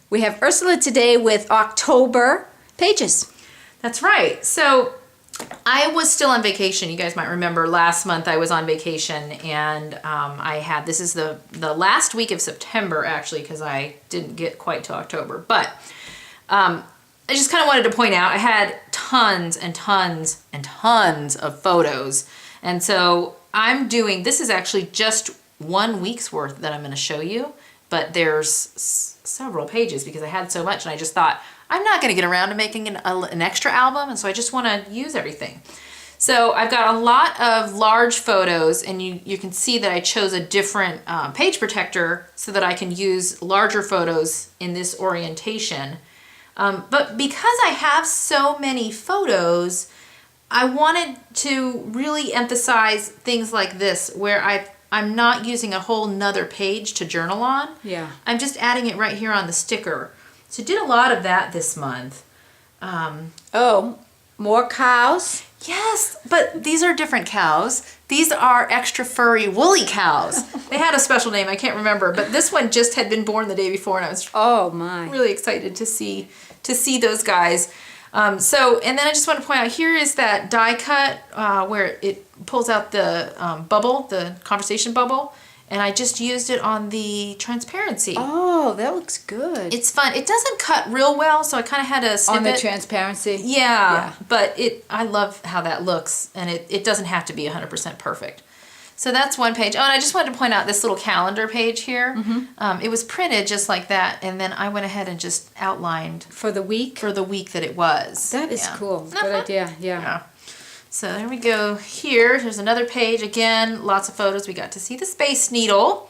We have Ursula today with October pages. That's right. So I was still on vacation. You guys might remember last month I was on vacation, and I had, this is the last week of September actually, because I didn't get quite to October. But I just kind of wanted to point out I had tons and tons and tons of photos. And so I'm doing, this is actually just 1 week's worth that I'm going to show you, but there's several pages because I had so much, and I just thought I'm not going to get around to making an extra album, and so I just want to use everything. So I've got a lot of large photos, and you can see that I chose a different page protector so that I can use larger photos in this orientation. But because I have so many photos, I wanted to really emphasize things like this where I'm not using a whole nother page to journal on. Yeah. I'm just adding it right here on the sticker. So did a lot of that this month. Oh, more cows? Yes, but these are different cows. These are extra furry woolly cows. They had a special name, I can't remember, but this one just had been born the day before, and I was really excited to see those guys. And then I just want to point out, here is that die cut where it pulls out the bubble, the conversation bubble, and I just used it on the transparency. Oh, that looks good. It's fun. It doesn't cut real well, so I kind of had to snip on the it. transparency? Yeah, but I love how that looks, and it doesn't have to be 100% perfect. So that's one page. Oh, and I just wanted to point out this little calendar page here. Mm-hmm. It was printed just like that, and then I went ahead and just outlined for the week that it was. That is cool. Good idea. Yeah. So there we go. Here's another page. Again, lots of photos. We got to see the Space Needle,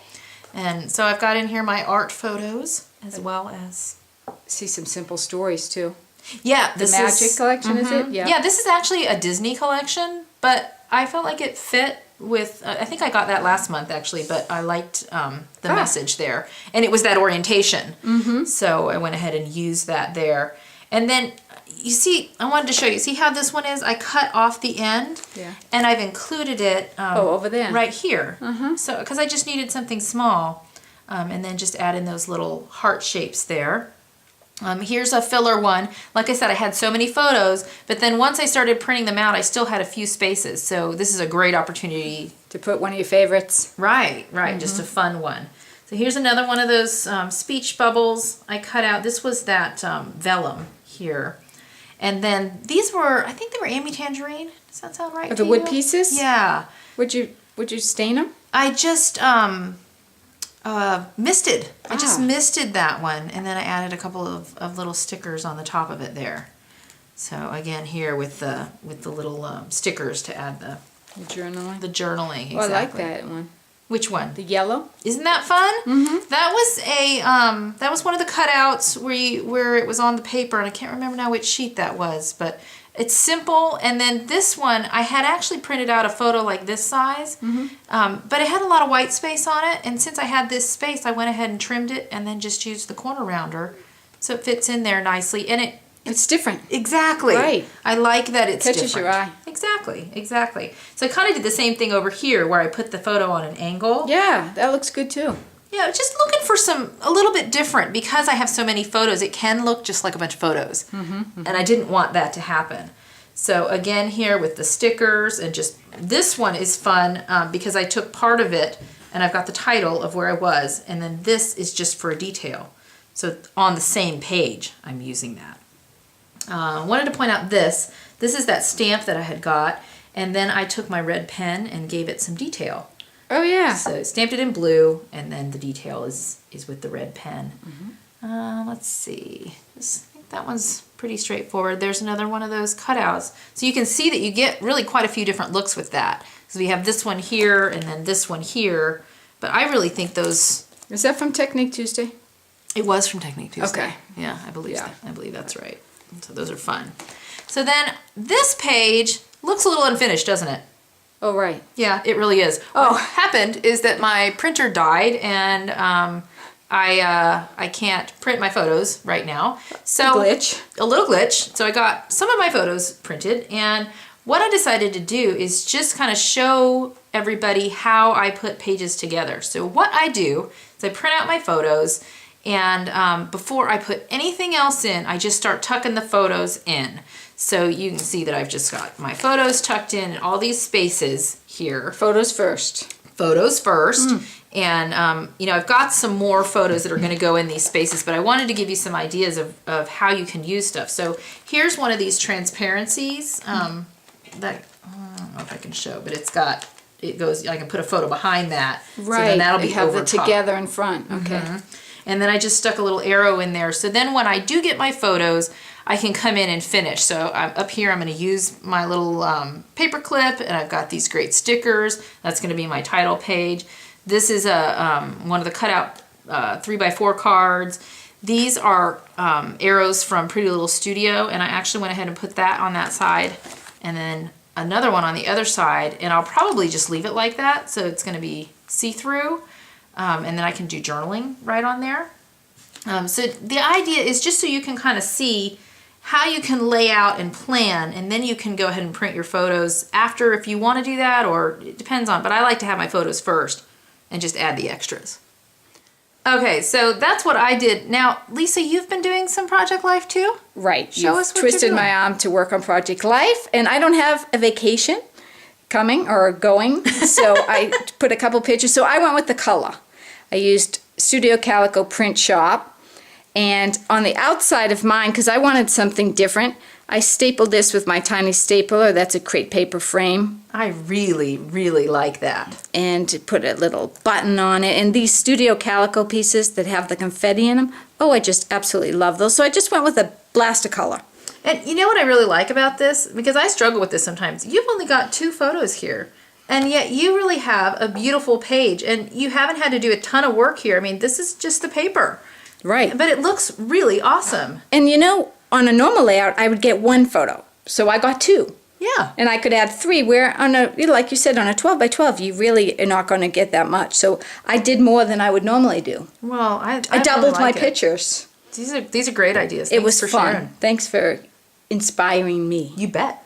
and so I've got in here my art photos as well as see some simple stories too. Yeah, the Magic collection, is it? Yeah. Yeah, this is actually a Disney collection, but I felt like it fit with, I think I got that last month actually, but I liked the message there. And it was that orientation. So I went ahead and used that there. And then, you see, I wanted to show you, see how this one is? I cut off the end, and I've included it over there. Right here. So, because I just needed something small. And then just add in those little heart shapes there. Here's a filler one. Like I said, I had so many photos, but then once I started printing them out, I still had a few spaces. So this is a great opportunity to put one of your favorites. Right, just a fun one. So here's another one of those speech bubbles I cut out. This was that vellum here. And then these were, I think they were Amy Tangerine. Does that sound right? The wood pieces? Yeah. Would you stain them? I just misted. I just misted that one, and then I added a couple of little stickers on the top of it there. So again, here with the little stickers to add the journaling. The journaling. Exactly. Oh, I like that one. Which one? The yellow. Isn't that fun? That was one of the cutouts where it was on the paper, and I can't remember now which sheet that was, but it's simple. And then this one, I had actually printed out a photo like this size, but it had a lot of white space on it. And since I had this space, I went ahead and trimmed it and then just used the corner rounder. So it fits in there nicely. And it's different. Exactly. Right. I like that it's catches different. Your eye. Exactly. So I kind of did the same thing over here where I put the photo on an angle. Yeah, that looks good too. Yeah, just looking for a little bit different because I have so many photos. It can look just like a bunch of photos, and I didn't want that to happen. So again, here with the stickers, and just this one is fun because I took part of it and I've got the title of where I was, and then this is just for a detail. So on the same page, I'm using that. I wanted to point out this. This is that stamp that I had got, and then I took my red pen and gave it some detail. Oh yeah. So stamped it in blue, and then the detail is with the red pen. Let's see. I think that one's pretty straightforward. There's another one of those cutouts. So you can see that you get really quite a few different looks with that. So we have this one here, and then this one here. But I really think those... Is that from Technique Tuesday? It was from Technique Tuesday. Okay. Yeah, I believe that's right. So those are fun. So then this page looks a little unfinished, doesn't it? Oh, right. Yeah, it really is. What happened is that my printer died, and I can't print my photos right now. So a little glitch. So I got some of my photos printed, and what I decided to do is just kind of show everybody how I put pages together. So what I do is I print out my photos, And before I put anything else in, I just start tucking the photos in. So you can see that I've just got my photos tucked in all these spaces here. Photos first. Photos first. And, you know, I've got some more photos that are going to go in these spaces, but I wanted to give you some ideas of how you can use stuff. So here's one of these transparencies that, I don't know if I can show, but it goes, I can put a photo behind that. Right. So then that'll be have over it top. together in front. Okay. And then I just stuck a little arrow in there. So then when I do get my photos, I can come in and finish. So up here, I'm going to use my little paper clip, and I've got these great stickers. That's going to be my title page. This is one of the cutout 3x4 cards. These are arrows from Pretty Little Studio, and I actually went ahead and put that on that side, and then another one on the other side, and I'll probably just leave it like that, so it's going to be see-through, and then I can do journaling right on there. So the idea is just so you can kind of see how you can lay out and plan, and then you can go ahead and print your photos after if you want to do that, or it depends on, but I like to have my photos first and just add the extras. Okay, so that's what I did. Now, Lisa, you've been doing some Project Life too? Right. Show You've us what you're twisted doing. my arm to work on Project Life, and I don't have a vacation coming or going, so I put a couple pictures. So I went with the color. I used Studio Calico Print Shop, and on the outside of mine, because I wanted something different, I stapled this with my tiny stapler. That's a crepe paper frame. I really, really like that. And put a little button on it. And these Studio Calico pieces that have the confetti in them, oh, I just absolutely love those. So I just went with a blast of color. And you know what I really like about this? Because I struggle with this sometimes. You've only got 2 photos here, and yet you really have a beautiful page, and you haven't had to do a ton of work here. I mean, this is just the paper. Right. But it looks really awesome. And you know, on a normal layout, I would get 1 photo. So I got 2. Yeah. And I could add 3, where on a, like you said, on a 12 by 12, you really are not going to get that much. So I did more than I would normally do. Well, I doubled really my like it. pictures. These are great ideas. It was Thanks for fun. sharing. Thanks for inspiring me. You bet.